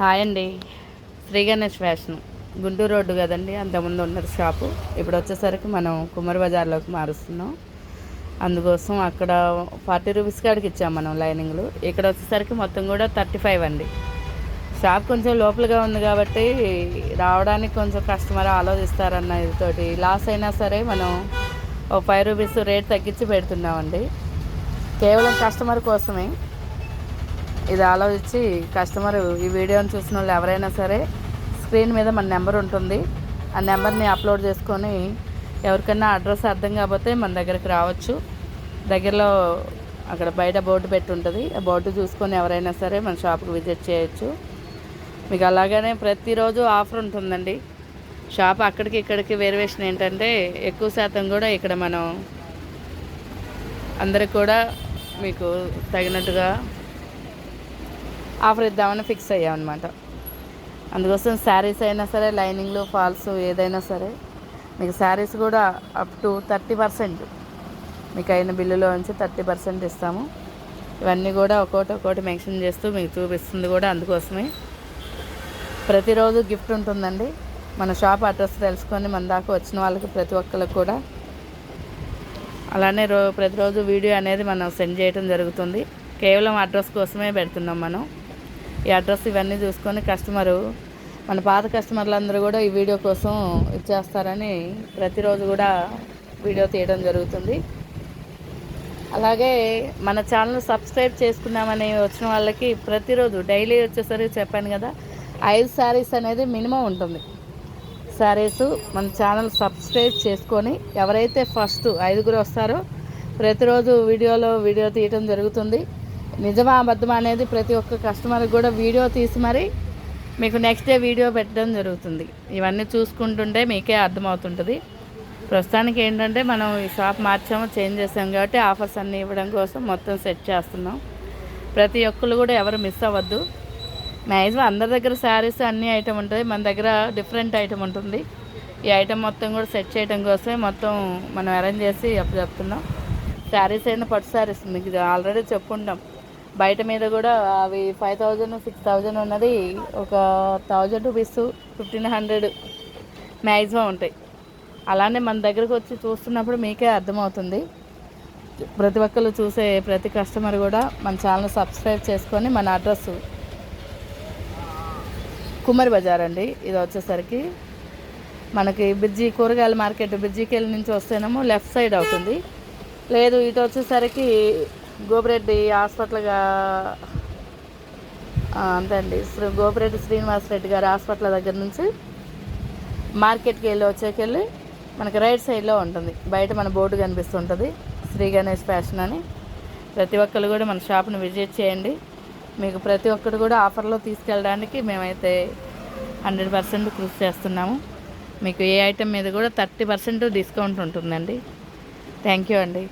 Hi అండి. Shri Ganesh fashion Guntur road కదండి, అంతకుముందు ఉన్నది షాపు. ఇప్పుడు వచ్చేసరికి మనం కుమ్మరి బజార్లోకి మారుస్తున్నాం. అందుకోసం అక్కడ 40 రూపీస్ కాడికి ఇచ్చాం మనం లైనింగ్లు. ఇక్కడ వచ్చేసరికి మొత్తం కూడా 35 అండి. షాప్ కొంచెం లోపలగా ఉంది కాబట్టి రావడానికి కొంచెం కస్టమర్ ఆలోచిస్తారన్న ఇదితోటి లాస్ అయినా సరే మనం ఒక 5 రూపీస్ రేట్ తగ్గించి పెడుతున్నామండి. కేవలం కస్టమర్ కోసమే ఇది ఆలోచించి కస్టమర్ ఈ వీడియోని చూసిన వాళ్ళు ఎవరైనా సరే స్క్రీన్ మీద మన నెంబర్ ఉంటుంది. ఆ నెంబర్ని అప్లోడ్ చేసుకొని ఎవరికైనా అడ్రస్ అర్థం కాకపోతే మన దగ్గరికి రావచ్చు. దగ్గరలో అక్కడ బయట బోర్డు పెట్టి ఉంటుంది. ఆ బోర్డు చూసుకొని ఎవరైనా సరే మన షాప్కి విజిట్ చేయొచ్చు. మీకు అలాగనే ప్రతిరోజు ఆఫర్ ఉంటుందండి. షాప్ అక్కడికి ఇక్కడికి వేరియేషన్ ఏంటంటే ఎక్కువ శాతం కూడా ఇక్కడ మనం అందరికి కూడా మీకు తగినట్టుగా ఆఫర్ ఇద్దామని ఫిక్స్ అయ్యామన్నమాట. అందుకోసం శారీస్ అయినా సరే లైనింగ్లు ఫాల్స్ ఏదైనా సరే మీకు శారీస్ కూడా అప్ టు 30% మీకు అయిన బిల్లులో నుంచి 30% ఇస్తాము. ఇవన్నీ కూడా ఒక్కోటి మెన్షన్ చేస్తూ మీకు చూపిస్తుంది కూడా అందుకోసమే. ప్రతిరోజు గిఫ్ట్ ఉంటుందండి. మన షాప్ అడ్రస్ తెలుసుకొని మన దాకా వచ్చిన వాళ్ళకి ప్రతి ఒక్కరికి కూడా అలానే ప్రతిరోజు వీడియో అనేది మనం సెండ్ చేయడం జరుగుతుంది. కేవలం అడ్రస్ కోసమే పెడుతున్నాం మనం. ఈ అడ్రస్ ఇవన్నీ చూసుకొని కస్టమరు మన పాత కస్టమర్లందరూ కూడా ఈ వీడియో కోసం ఇచ్చేస్తారని ప్రతిరోజు కూడా వీడియో తీయడం జరుగుతుంది. అలాగే మన ఛానల్ సబ్స్క్రైబ్ చేసుకున్నామని వచ్చిన వాళ్ళకి ప్రతిరోజు డైలీ వచ్చేసరికి చెప్పాను కదా 5 శారీస్ అనేది మినిమం ఉంటుంది. శారీస్ మన ఛానల్ సబ్స్క్రైబ్ చేసుకొని ఎవరైతే ఫస్ట్ 5 వస్తారో ప్రతిరోజు వీడియో తీయడం జరుగుతుంది. నిజమా అబద్ధమా అనేది ప్రతి ఒక్క కస్టమర్కి కూడా వీడియో తీసి మరి మీకు నెక్స్ట్ డే వీడియో పెట్టడం జరుగుతుంది. ఇవన్నీ చూసుకుంటుంటే మీకే అర్థమవుతుంటుంది. ప్రస్తుతానికి ఏంటంటే మనం ఈ షాప్ మార్చాము, చేంజ్ చేసాం కాబట్టి ఆఫర్స్ అన్నీ ఇవ్వడం కోసం మొత్తం సెట్ చేస్తున్నాం. ప్రతి ఒక్కరు కూడా ఎవరు మిస్ అవ్వద్దు. మ్యాక్సిమం అందరి దగ్గర శారీస్ అన్ని ఐటమ్ ఉంటుంది, మన దగ్గర డిఫరెంట్ ఐటమ్ ఉంటుంది. ఈ ఐటమ్ మొత్తం కూడా సెట్ చేయడం కోసమే మొత్తం మనం అరేంజ్ చేసి చెప్తున్నాం. శారీస్ అయినా పట్టు శారీస్ మీకు ఆల్రెడీ చెప్పుకుంటాం. బయట మీద కూడా అవి 5000 6000 ఉన్నది ఒక 1000 రూపీస్ 1500 మ్యాక్సిమం ఉంటాయి. అలానే మన దగ్గరకు వచ్చి చూస్తున్నప్పుడు మీకే అర్థమవుతుంది. ప్రతి ఒక్కరు చూసే ప్రతి కస్టమర్ కూడా మన ఛానల్ సబ్స్క్రైబ్ చేసుకొని మన అడ్రస్ కుమ్మరి బజార్ అండి. ఇది వచ్చేసరికి మనకి బ్రిడ్జి కూరగాయల మార్కెట్ బ్రిడ్జికెళ్ళి నుంచి వస్తేనేమో లెఫ్ట్ సైడ్ అవుతుంది. లేదు ఇటు వచ్చేసరికి గోపిరెడ్డి హాస్పిటల్గా అంతే అండి, గోపిరెడ్డి శ్రీనివాసరెడ్డి గారి హాస్పిటల్ దగ్గర నుంచి మార్కెట్కి వచ్చేకెళ్ళి మనకి రైట్ సైడ్లో ఉంటుంది. బయట మన బోర్డు కనిపిస్తుంటుంది శ్రీ గణేష్ ఫ్యాషన్ అని. ప్రతి ఒక్కరు కూడా మన షాప్ని విజిట్ చేయండి. మీకు ప్రతి ఒక్కరు కూడా ఆఫర్లో తీసుకెళ్ళడానికి మేమైతే 100% కృషి చేస్తున్నాము. మీకు ఏ ఐటెం మీద కూడా 30% డిస్కౌంట్ ఉంటుందండి. థ్యాంక్ యూ అండి.